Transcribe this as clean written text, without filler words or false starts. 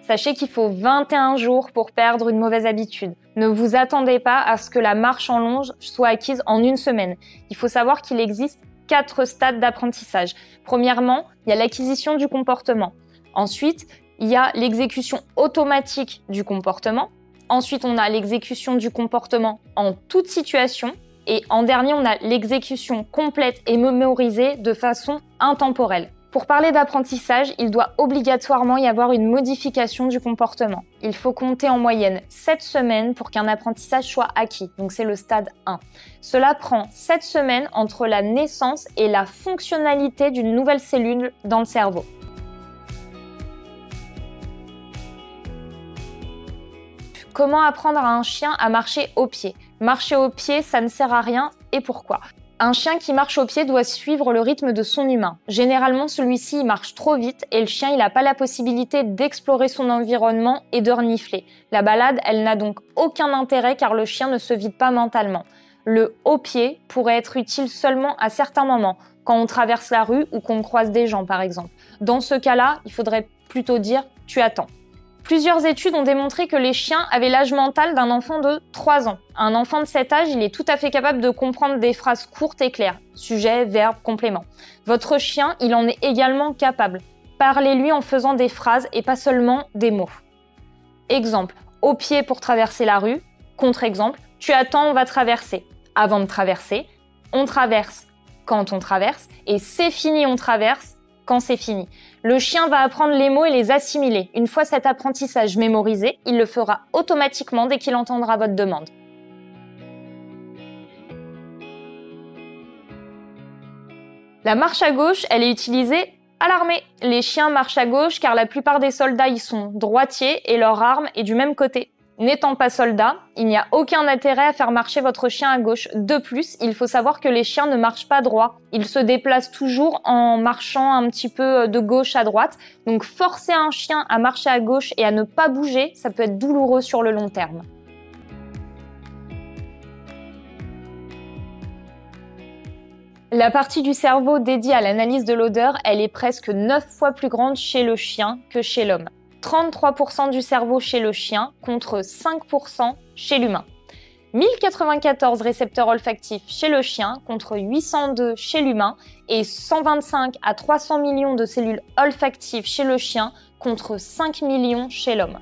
Sachez qu'il faut 21 jours pour perdre une mauvaise habitude. Ne vous attendez pas à ce que la marche en longe soit acquise en une semaine. Il faut savoir qu'il existe 4 stades d'apprentissage. Premièrement, il y a l'acquisition du comportement. Ensuite, il y a l'exécution automatique du comportement. Ensuite, on a l'exécution du comportement en toute situation. Et en dernier, on a l'exécution complète et mémorisée de façon intemporelle. Pour parler d'apprentissage, il doit obligatoirement y avoir une modification du comportement. Il faut compter en moyenne 7 semaines pour qu'un apprentissage soit acquis, donc c'est le stade 1. Cela prend 7 semaines entre la naissance et la fonctionnalité d'une nouvelle cellule dans le cerveau. Comment apprendre à un chien à marcher au pied? Marcher au pied, ça ne sert à rien, et pourquoi? Un chien qui marche au pied doit suivre le rythme de son humain. Généralement, celui-ci marche trop vite et le chien n'a pas la possibilité d'explorer son environnement et de renifler. La balade, elle n'a donc aucun intérêt car le chien ne se vide pas mentalement. Le haut pied pourrait être utile seulement à certains moments, quand on traverse la rue ou qu'on croise des gens par exemple. Dans ce cas-là, il faudrait plutôt dire « tu attends ». Plusieurs études ont démontré que les chiens avaient l'âge mental d'un enfant de 3 ans. Un enfant de cet âge, il est tout à fait capable de comprendre des phrases courtes et claires. Sujet, verbe, complément. Votre chien, il en est également capable. Parlez-lui en faisant des phrases et pas seulement des mots. Exemple, au pied pour traverser la rue. Contre-exemple, tu attends, on va traverser. Avant de traverser, on traverse quand on traverse. Et c'est fini, on traverse quand c'est fini. Le chien va apprendre les mots et les assimiler. Une fois cet apprentissage mémorisé, il le fera automatiquement dès qu'il entendra votre demande. La marche à gauche, elle est utilisée à l'armée. Les chiens marchent à gauche car la plupart des soldats y sont droitiers et leur arme est du même côté. N'étant pas soldat, il n'y a aucun intérêt à faire marcher votre chien à gauche. De plus, il faut savoir que les chiens ne marchent pas droit. Ils se déplacent toujours en marchant un petit peu de gauche à droite. Donc forcer un chien à marcher à gauche et à ne pas bouger, ça peut être douloureux sur le long terme. La partie du cerveau dédiée à l'analyse de l'odeur, elle est presque 9 fois plus grande chez le chien que chez l'homme. 33% du cerveau chez le chien contre 5% chez l'humain. 1094 récepteurs olfactifs chez le chien contre 802 chez l'humain et 125 à 300 millions de cellules olfactives chez le chien contre 5 millions chez l'homme.